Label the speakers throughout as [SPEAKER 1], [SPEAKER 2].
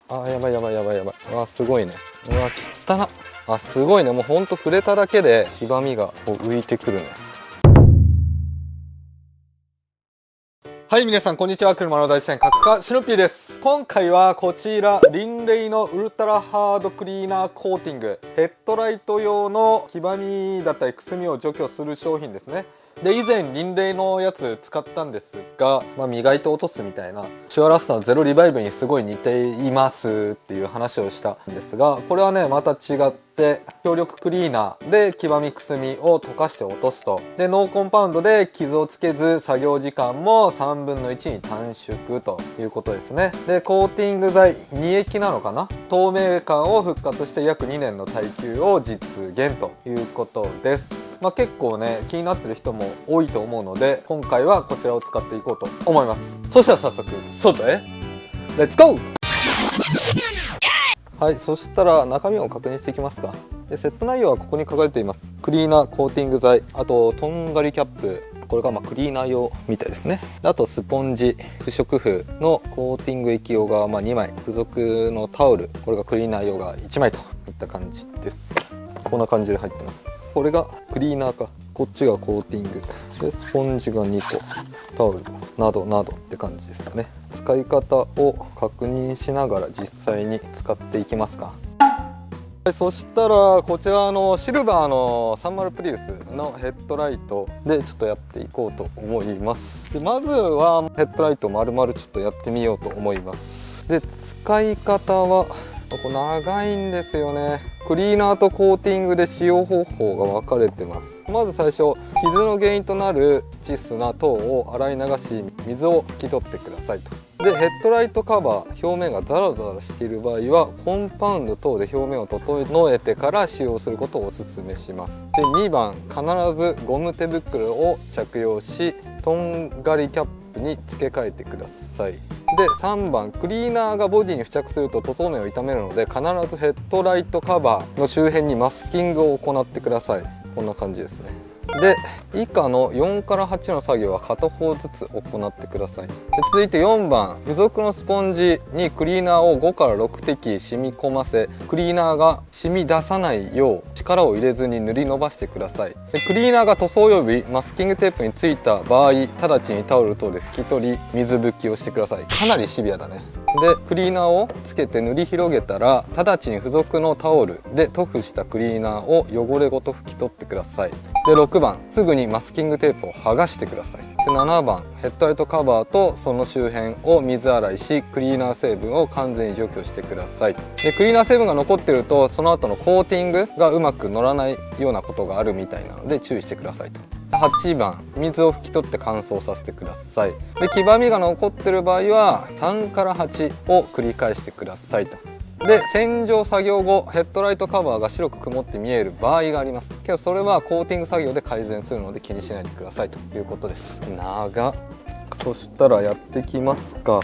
[SPEAKER 1] あ、やばいやばいやばいやばい。うわ、すごいね。うわ、汚な。あ、すごいね。もうほんと触れただけで黄ばみがこう浮いてくるね。はい、皆さんこんにちは。車の大自然角化シノピーです。今回はこちらリンレイのウルトラハードクリーナーコーティング、ヘッドライト用の黄ばみだったりくすみを除去する商品ですね。で、以前リンレイのやつ使ったんですが、磨いて落とすみたいなシュアラスターのゼロリバイブにすごい似ていますっていう話をしたんですが、これはねまた違って強力クリーナーで黄ばみくすみを溶かして落とすと。で、ノーコンパウンドで傷をつけず作業時間も3分の1に短縮ということですね。で、コーティング剤2液なのかな、透明感を復活して約2年の耐久を実現ということです。結構ね気になってる人も多いと思うので、今回はこちらを使っていこうと思います。そしたら早速外へレッツゴー。はい、そしたら中身を確認していきますか。で、セット内容はここに書かれています。クリーナーコーティング剤、あととんがりキャップ、これがクリーナー用みたいですね。あとスポンジ、不織布のコーティング液用が2枚、付属のタオル、これがクリーナー用が1枚といった感じです。こんな感じで入ってます。これがクリーナーか、こっちがコーティングで、スポンジが2個、タオルなどなどって感じですね。使い方を確認しながら実際に使っていきますか。そしたらこちらのシルバーの30プリウスのヘッドライトでちょっとやっていこうと思います。で、まずはヘッドライト丸々ちょっとやってみようと思います。で、使い方は長いんですよね。クリーナーとコーティングで使用方法が分かれてます。まず最初、傷の原因となる窒素な等を洗い流し水を拭き取ってくださいと。で、ヘッドライトカバー表面がザラザラしている場合はコンパウンド等で表面を整えてから使用することをおすすめします。で、2番、必ずゴム手袋を着用しとんがりキャップに付け替えてください。で、3番、クリーナーがボディに付着すると塗装面を傷めるので必ずヘッドライトカバーの周辺にマスキングを行ってください。こんな感じですね。で、以下の4から8の作業は片方ずつ行ってください。で、続いて4番、付属のスポンジにクリーナーを5から6滴染み込ませ、クリーナーが染み出さないよう力を入れずに塗り伸ばしてください。で、クリーナーが塗装及びマスキングテープについた場合、直ちにタオル等で拭き取り水拭きをしてください。かなりシビアだね。で、クリーナーをつけて塗り広げたら直ちに付属のタオルで塗布したクリーナーを汚れごと拭き取ってください。で、6番、すぐにマスキングテープを剥がしてください。で、7番、ヘッドライトカバーとその周辺を水洗いしクリーナー成分を完全に除去してください。で、クリーナー成分が残ってるとその後のコーティングがうまく乗らないようなことがあるみたいなので注意してくださいと。8番、水を拭き取って乾燥させてください。で、黄ばみが残ってる場合は3から8を繰り返してくださいと。で、洗浄作業後ヘッドライトカバーが白く曇って見える場合がありますけど、それはコーティング作業で改善するので気にしないでくださいということです。長っ。そしたらやってきますか。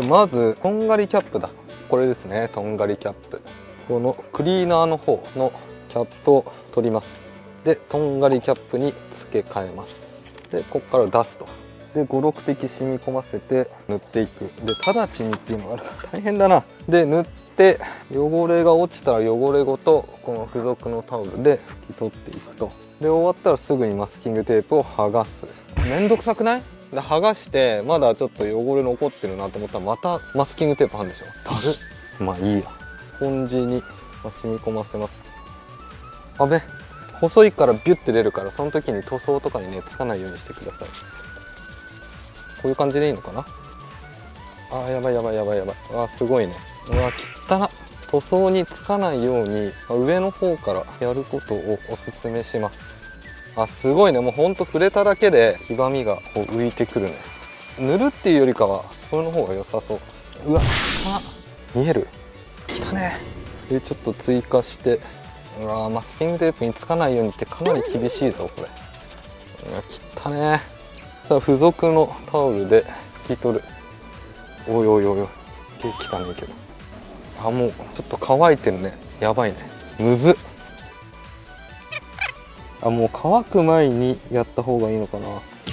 [SPEAKER 1] まずとんがりキャップだ。これですね、とんがりキャップ。このクリーナーの方のキャップを取ります。で、とんがりキャップに付け替えます。で、ここから出すと。で、5、6滴染み込ませて塗っていく。で、直ちにっていうのがあるから大変だな。で、塗って汚れが落ちたら汚れごとこの付属のタオルで拭き取っていくと。で、終わったらすぐにマスキングテープを剥がす。めんどくさくない？で、剥がしてまだちょっと汚れ残ってるなと思ったらまたマスキングテープ貼るんでしょ。だる。まあいいや。スポンジに染み込ませます。あべ、細いからビュッて出るから、その時に塗装とかにねつかないようにしてください。こういう感じでいいのかな。あー、やばいやばいやばいやばい。あー、すごいね。うわ、汚な。塗装につかないように上の方からやることをおすすめします。あ、すごいね。もうほんと触れただけで黄ばみがこう浮いてくるね。塗るっていうよりかはそれの方が良さそう。うわ、汚っ。見える？汚ね。で、ちょっと追加して、うわー、マスキングテープにつかないようにってかなり厳しいぞこれ。うわ、汚ね。さあ、付属のタオルで拭き取る。おいおいおいおい、汚ねえけど。あ、もうちょっと乾いてるね。やばいね。むずっ。あ、もう乾く前にやった方がいいのかな。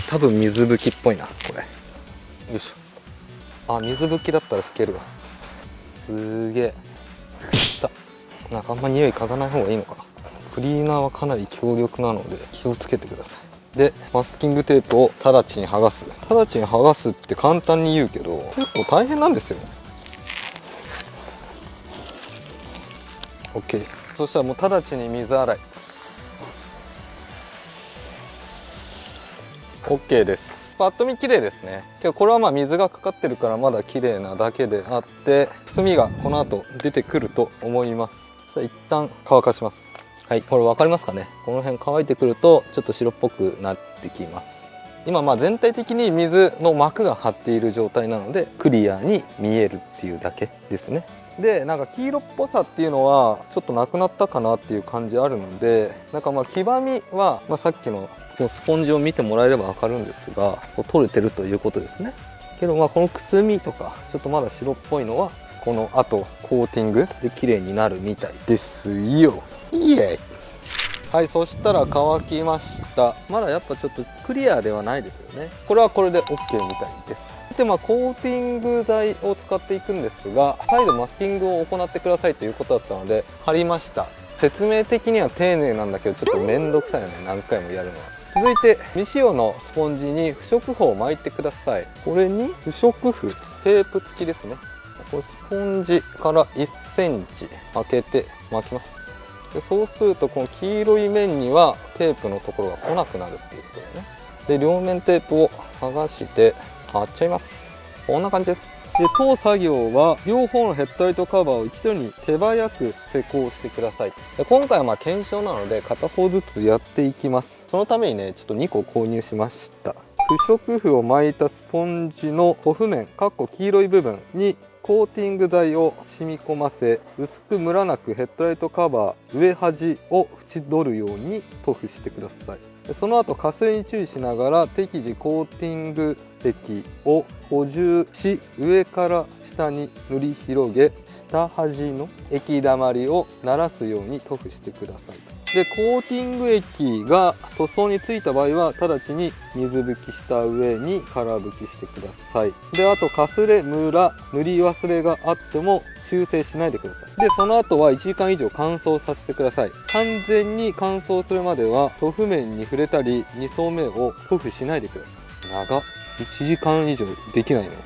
[SPEAKER 1] 多分水拭きっぽいなこれ。よいしょ。あ、水拭きだったら拭けるわ。すげえ。さあ、なんかあんま匂い嗅がない方がいいのかな。クリーナーはかなり強力なので気をつけてください。でマスキングテープを直ちに剥がす。直ちに剥がすって簡単に言うけど結構大変なんですよ。 OK。 そしたらもう直ちに水洗い。 OK です。パッと見綺麗ですね。けどこれはまあ水がかかってるからまだ綺麗なだけであって、くすみがこの後出てくると思います。それ一旦乾かします。はい、これ分かりますかね。この辺乾いてくるとちょっと白っぽくなってきます。今まあ全体的に水の膜が張っている状態なのでクリアに見えるっていうだけですね。でなんか黄色っぽさっていうのはちょっとなくなったかなっていう感じあるので、なんかまあ黄ばみは、さっきのこのスポンジを見てもらえれば分かるんですが、こう取れてるということですね。けどまあこのくすみとかちょっとまだ白っぽいのはこのあとコーティングで綺麗になるみたいですよ。イエイ。はい、そしたら乾きました。まだやっぱちょっとクリアではないですよね。これはこれで OK みたいです。でコーティング剤を使っていくんですが、再度マスキングを行ってくださいということだったので貼りました。説明的には丁寧なんだけどちょっと面倒くさいよね、何回もやるのは。続いて未使用のスポンジに不織布を巻いてください。これに不織布テープ付きですね。これスポンジから1センチ開けて巻きます。でそうするとこの黄色い面にはテープのところが来なくなるっていうことだね。で両面テープを剥がして貼っちゃいます。こんな感じです。で当作業は両方のヘッドライトカバーを一度に手早く施工してください。で今回はまあ検証なので片方ずつやっていきます。そのためにねちょっと2個購入しました。不織布を巻いたスポンジの塗布面黄色い部分にコーティング剤を染み込ませ、薄くムラなくヘッドライトカバー上端を縁取るように塗布してください。その後加水に注意しながら適時コーティング液を補充し、上から下に塗り広げ、下端の液だまりをならすように塗布してください。でコーティング液が塗装についた場合は直ちに水拭きした上に空拭きしてください。であとかすれムラ塗り忘れがあっても修正しないでください。でその後は1時間以上乾燥させてください。完全に乾燥するまでは塗布面に触れたり2層目を塗布しないでください。長っ、1時間以上できないの。で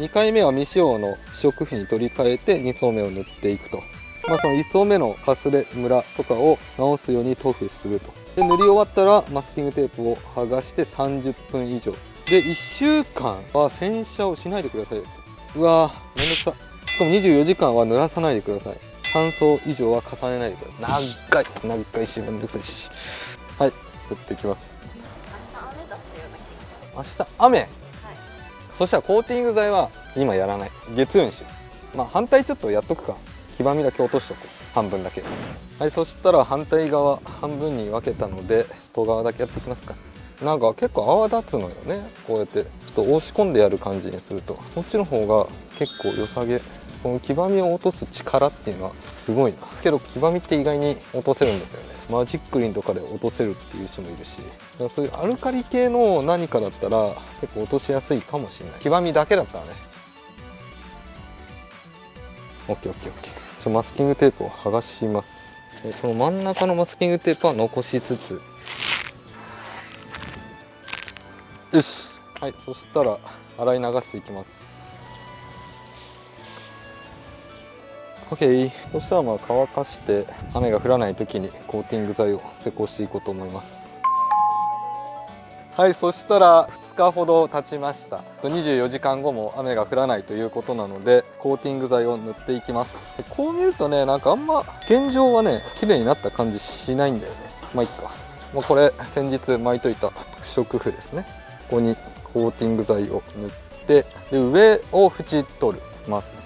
[SPEAKER 1] 2回目は未使用の不織布に取り替えて2層目を塗っていくと。その1層目のかすれムラとかを直すように塗布すると。で塗り終わったらマスキングテープを剥がして30分以上で1週間は洗車をしないでくださいよ。うわーめんどくさ。しかも24時間は濡らさないでください。乾燥以上は重ねないでください。長いしめんどくさいし。はい、やっていきます。明日雨、はい、そしたらコーティング剤は今やらない、月曜にしよう。反対ちょっとやっとくか。黄ばみだけ落としとく、半分だけ。はい、そしたら反対側半分に分けたので外側だけやっていきますか。なんか結構泡立つのよね。こうやってちょっと押し込んでやる感じにするとこっちの方が結構良さげ。この黄ばみを落とす力っていうのはすごいな。けど黄ばみって意外に落とせるんですよね。マジックリンとかで落とせるっていう人もいるし、そういうアルカリ系の何かだったら結構落としやすいかもしれない。黄ばみだけだったらね。 OKOKOK。マスキングテープを剥がします。その真ん中のマスキングテープは残しつつ、よし。はい、そしたら洗い流していきます。 OK。 そしたら乾かして雨が降らない時にコーティング剤を施工していこうと思います。はい、そしたら2日ほど経ちました。24時間後も雨が降らないということなのでコーティング剤を塗っていきます。こう見るとね、なんかあんま現状はね綺麗になった感じしないんだよね。いっか。これ先日巻いといた不織布ですね。ここにコーティング剤を塗ってで上を縁取りますね。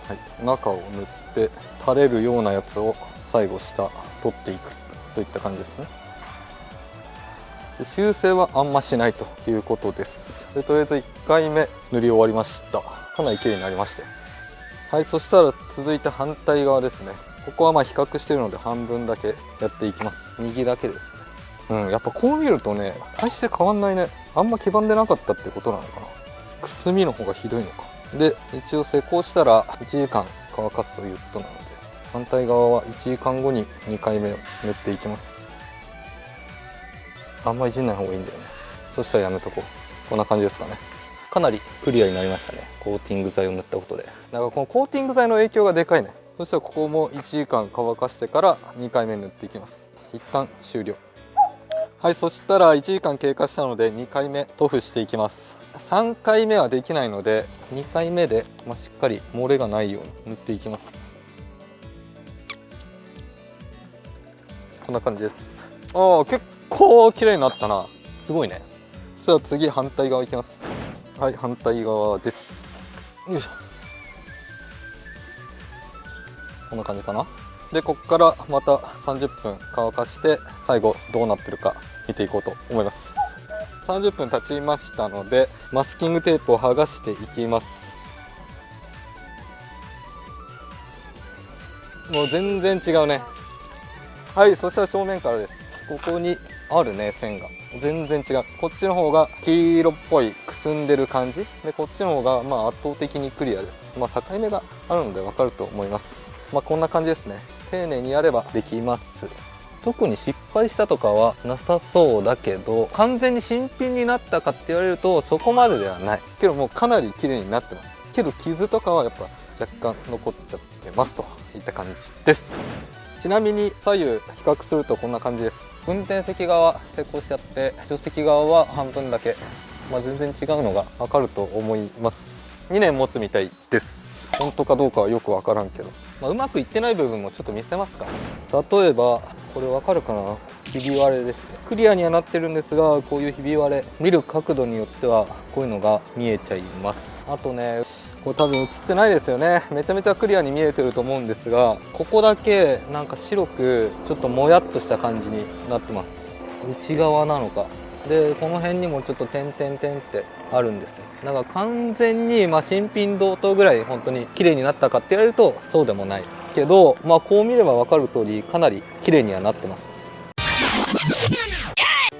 [SPEAKER 1] はい、中を塗って垂れるようなやつを最後下取っていくといった感じですね。で修正はあんましないということです。でとりあえず1回目塗り終わりました。かなり綺麗になりまして、はい、そしたら続いて反対側ですね。ここは比較しているので半分だけやっていきます。右だけですね。やっぱこう見るとね大して変わんないね。あんま黄ばんでなかったってことなのかな。くすみの方がひどいのか。で一応施工したら1時間乾かすということなので、反対側は1時間後に2回目を塗っていきます。あんまいじんない方がいいんだよね。そしたらやめとこう。こんな感じですかね。かなりクリアになりましたね、コーティング剤を塗ったことで。だからこのコーティング剤の影響がでかいね。そしたらここも1時間乾かしてから2回目塗っていきます。一旦終了。はい、そしたら1時間経過したので2回目塗布していきます。3回目はできないので2回目で、しっかり漏れがないように塗っていきます。こんな感じです。ああ、結構綺麗になったな。すごいね。そしたら次反対側いきます。はい、反対側です。よいしょ。こんな感じかな。でここからまた30分乾かして最後どうなってるか見ていこうと思います。30分経ちましたのでマスキングテープを剥がしていきます。もう全然違うね。はい、そしたら正面からです。ここにあるね、線が全然違う。こっちの方が黄色っぽいくすんでる感じで、こっちの方が圧倒的にクリアです。境目があるので分かると思います。こんな感じですね。丁寧にやればできます。特に失敗したとかはなさそうだけど、完全に新品になったかって言われるとそこまでではないけど、もうかなり綺麗になってますけど、傷とかはやっぱ若干残っちゃってますといった感じです。ちなみに左右比較するとこんな感じです。運転席側施工しちゃって、助手席側は半分だけ、全然違うのが分かると思います。2年持つみたいです。本当かどうかはよく分からんけど、うまくいってない部分もちょっと見せますか。例えばこれ分かるかな、ひび割れですね。クリアにはなってるんですが、こういうひび割れ、見る角度によってはこういうのが見えちゃいます。あとね、これ多分映ってないですよね。めちゃめちゃクリアに見えてると思うんですが、ここだけなんか白くちょっともやっとした感じになってます。内側なのか。でこの辺にもちょっと点々点ってあるんですよ。だから完全に新品同等ぐらい本当に綺麗になったかって言われるとそうでもないけど、こう見れば分かる通りかなり綺麗にはなってます。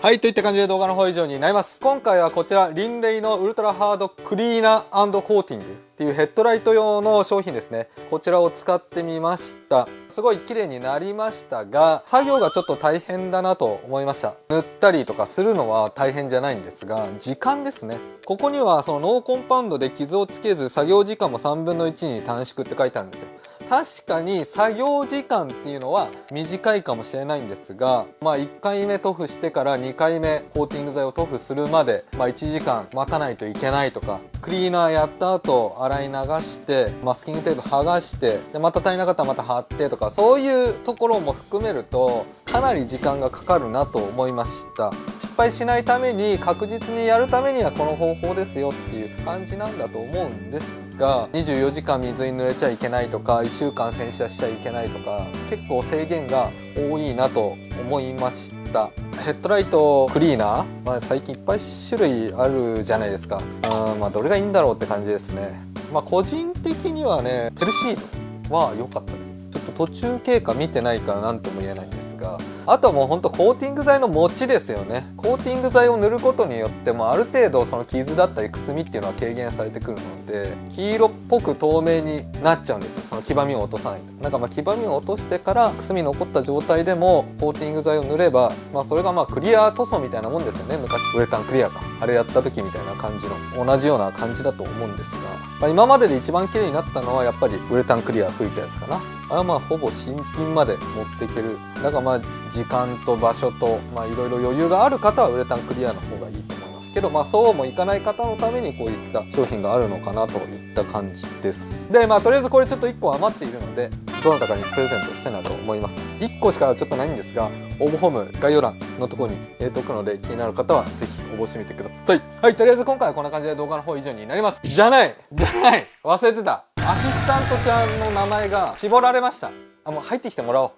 [SPEAKER 1] はい、といった感じで動画の方は以上になります。今回はこちらリンレイのウルトラハードクリーナー&コーティングっていうヘッドライト用の商品ですね。こちらを使ってみました。すごい綺麗になりましたが、作業がちょっと大変だなと思いました。塗ったりとかするのは大変じゃないんですが、時間ですね。ここにはそのノーコンパウンドで傷をつけず作業時間も3分の1に短縮って書いてあるんですよ。確かに作業時間っていうのは短いかもしれないんですが、1回目塗布してから2回目コーティング剤を塗布するまで、1時間待たないといけないとか、クリーナーやった後洗い流してマスキングテープ剥がして、でまた足りなかったらまた貼ってとか、そういうところも含めるとかなり時間がかかるなと思いました。失敗しないために確実にやるためにはこの方法ですよっていう感じなんだと思うんですが、24時間水に濡れちゃいけないとか1週間洗車しちゃいけないとか、結構制限が多いなと思いました。ヘッドライトクリーナー、最近いっぱい種類あるじゃないですか。どれがいいんだろうって感じですね。個人的にはね、ペルシードは良かったです。ちょっと途中経過見てないから何とも言えないんですが、あとはもうほんとコーティング剤の持ちですよね。コーティング剤を塗ることによってもある程度その傷だったりくすみっていうのは軽減されてくるので、黄色っぽく透明になっちゃうんですよ。その黄ばみを落とさないと。黄ばみを落としてからくすみ残った状態でもコーティング剤を塗れば、それがクリア塗装みたいなもんですよね。昔ウレタンクリアかあれやった時みたいな感じの同じような感じだと思うんですが、今までで一番綺麗になったのはやっぱりウレタンクリア吹いたやつかな。ほぼ新品まで持っていける。だから時間と場所といろいろ余裕がある方はウレタンクリアの方がいいと思いますけど、そうもいかない方のためにこういった商品があるのかなといった感じです。でとりあえずこれちょっと1個余っているのでどなたかにプレゼントしたいなと思います。1個しかちょっとないんですが、応募フォーム概要欄のところに入れておくので、気になる方はぜひ応募してみてください。はい、とりあえず今回はこんな感じで動画の方以上になります。じゃない忘れてた。アシスタントちゃんの名前が絞られました。もう入ってきてもらおう。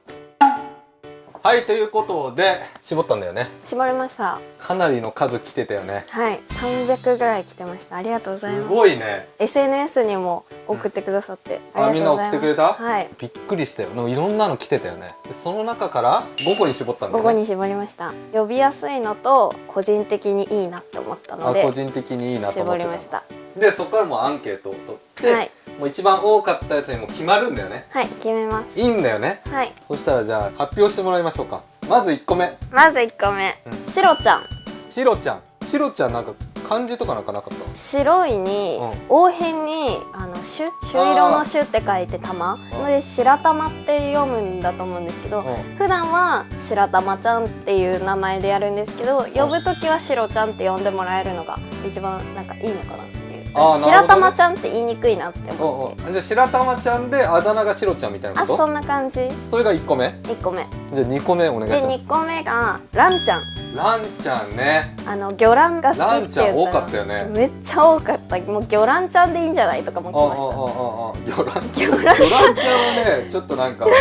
[SPEAKER 1] はい、ということで絞ったんだよね。
[SPEAKER 2] 絞りました。
[SPEAKER 1] かなりの数来てたよね。
[SPEAKER 2] はい、300ぐらい来てました。ありがとうございます。
[SPEAKER 1] すごいね。
[SPEAKER 2] SNS にも送ってくださって
[SPEAKER 1] みんな送ってくれた。
[SPEAKER 2] はい、
[SPEAKER 1] びっくりしたよ。いろんなの来てたよね。その中から5個に絞ったんだよね。
[SPEAKER 2] 5個に絞りました。呼びやすいのと個人的にいいなって思ったので、
[SPEAKER 1] 個人的にいいなと思ってた。
[SPEAKER 2] 絞りました。
[SPEAKER 1] でそこからもうアンケートを取って、
[SPEAKER 2] はい
[SPEAKER 1] もう一番多かったやつにもう決まるんだよね。
[SPEAKER 2] はい、決めます。
[SPEAKER 1] いいんだよね。
[SPEAKER 2] はい。
[SPEAKER 1] そしたらじゃあ発表してもらいましょうか。まず1個目、
[SPEAKER 2] まず1個目、
[SPEAKER 1] うん
[SPEAKER 2] シロちゃん。
[SPEAKER 1] シロちゃん。シロちゃんなんか漢字とかなんかなかった？
[SPEAKER 2] 白いに、
[SPEAKER 1] う
[SPEAKER 2] 応辺に朱色の朱って書いて玉で白玉って読むんだと思うんですけど、
[SPEAKER 1] うん
[SPEAKER 2] 普段は白玉ちゃんっていう名前でやるんですけど、呼ぶ時はシロちゃんって呼んでもらえるのが一番なんかいいのかなっていう。
[SPEAKER 1] あーなるほどね
[SPEAKER 2] 白玉ちゃんって言いにくいなって思って。
[SPEAKER 1] じゃあ白玉ちゃんであだ名がシロちゃんみたいな
[SPEAKER 2] あ、
[SPEAKER 1] こと？
[SPEAKER 2] そんな感じ。
[SPEAKER 1] それが1個目。
[SPEAKER 2] 1個目
[SPEAKER 1] じゃあ2個目お願い
[SPEAKER 2] で、
[SPEAKER 1] します。
[SPEAKER 2] 2個目がランちゃん。
[SPEAKER 1] ランちゃんね。
[SPEAKER 2] 魚卵が好きって
[SPEAKER 1] ランちゃん多
[SPEAKER 2] 言った
[SPEAKER 1] かったよね。
[SPEAKER 2] めっちゃ多かった。もう魚卵ちゃんでいいんじゃないとかも来ました。
[SPEAKER 1] 魚卵ちゃん
[SPEAKER 2] 魚卵
[SPEAKER 1] はねちょっとなんかね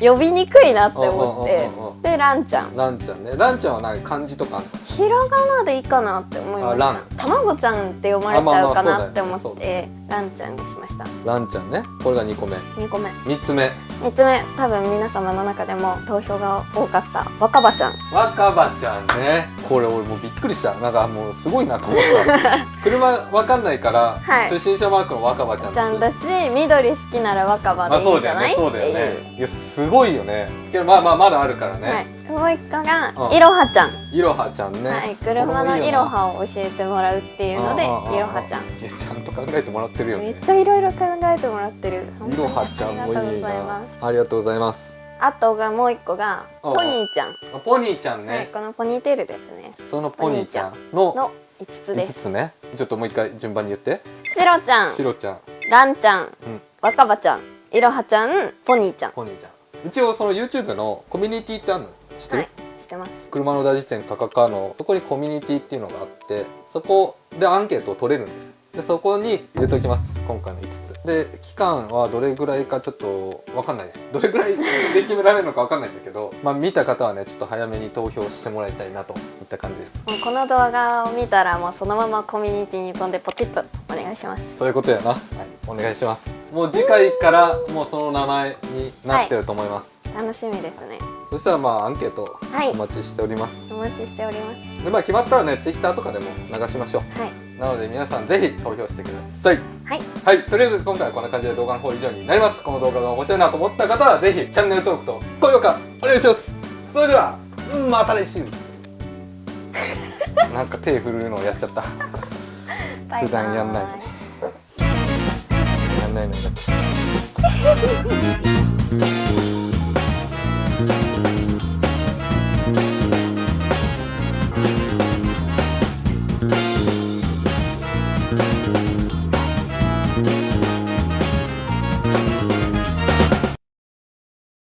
[SPEAKER 2] 呼びにくいなって思って
[SPEAKER 1] うんうんうんうん
[SPEAKER 2] でランちゃん、
[SPEAKER 1] ランちゃんね。ランちゃんは何漢字とかあんの？
[SPEAKER 2] ひらがなでいいかなって思いまし
[SPEAKER 1] あラン
[SPEAKER 2] た。卵ちゃんって読まれちゃうかなって思
[SPEAKER 1] あまあまあそうだ
[SPEAKER 2] ってランちゃんにしました。
[SPEAKER 1] ランちゃんね。これが2個目。
[SPEAKER 2] 2個目
[SPEAKER 1] 3つ目、
[SPEAKER 2] 3つ目、多分皆様の中でも投票が多かった若葉ちゃん。
[SPEAKER 1] 若葉ちゃんね。これ俺もうびっくりした。なんかもうすごいなと思った車わかんないから、
[SPEAKER 2] はい
[SPEAKER 1] 初心者マークの若葉ちゃん
[SPEAKER 2] ちゃんだし、緑好きなら若葉でいいんじゃないって
[SPEAKER 1] そうだよ
[SPEAKER 2] いう。
[SPEAKER 1] ね。いやすごいよね。けどまあまだあるからね。
[SPEAKER 2] はい、もう一個が
[SPEAKER 1] うん
[SPEAKER 2] いろはちゃん。
[SPEAKER 1] いろはちゃんね。
[SPEAKER 2] はい、車のいろはを教えてもらうっていうのでいろはちゃん。
[SPEAKER 1] いやちゃんと考えてもらってるよね。
[SPEAKER 2] めっちゃいろいろ考えてもらってる。
[SPEAKER 1] いろはちゃんもいい
[SPEAKER 2] ありがとうござい
[SPEAKER 1] な
[SPEAKER 2] ます。。
[SPEAKER 1] ありがとうございます。
[SPEAKER 2] あとがもう一個が
[SPEAKER 1] うん
[SPEAKER 2] ポニーちゃん。
[SPEAKER 1] ポニーちゃん
[SPEAKER 2] はい、
[SPEAKER 1] ね。
[SPEAKER 2] このポニーテールですね。
[SPEAKER 1] そのポニーちゃんの
[SPEAKER 2] の5つで
[SPEAKER 1] 5
[SPEAKER 2] す。
[SPEAKER 1] つね。ちょっともう一回順番に言って。
[SPEAKER 2] シロちゃん
[SPEAKER 1] シ、ロちゃん、
[SPEAKER 2] ランちゃん、
[SPEAKER 1] うん、
[SPEAKER 2] 若葉ちゃん、いろはちゃん、ポニーちゃん。
[SPEAKER 1] ポニーちゃん。一応その YouTube のコミュニティってあるの知ってる？
[SPEAKER 2] はい、知ってます。
[SPEAKER 1] 車の大辞典カカカのそこにコミュニティっていうのがあって、そこでアンケートを取れるんですよ。でそこに入れておきます。今回の5つで、期間はどれぐらいかちょっと分かんないです。どれぐらいで決められるのか分かんないんだけど、まあ見た方はねちょっと早めに投票してもらいたいなといった感じです。
[SPEAKER 2] もうこの動画を見たらもうそのままコミュニティに飛んでポチッとお願いします。
[SPEAKER 1] そういうことやな。はい、お願いします。もう次回からもうその名前になってると思います。
[SPEAKER 2] 楽しみですね。
[SPEAKER 1] そしたらまあアンケート
[SPEAKER 2] はい
[SPEAKER 1] お待ちしております。
[SPEAKER 2] お待ちしております。
[SPEAKER 1] でまあ決まったらね Twitter とかでも流しましょう。
[SPEAKER 2] はい
[SPEAKER 1] なので皆さんぜひ投票してください。
[SPEAKER 2] はい
[SPEAKER 1] はい、とりあえず今回はこんな感じで動画の方以上になります。この動画が面白いなと思った方はぜひチャンネル登録と高評価お願いします。それではまた来週なんか手振るのをやっちゃった。
[SPEAKER 2] バイバイ
[SPEAKER 1] 普段やんないのにやんないのに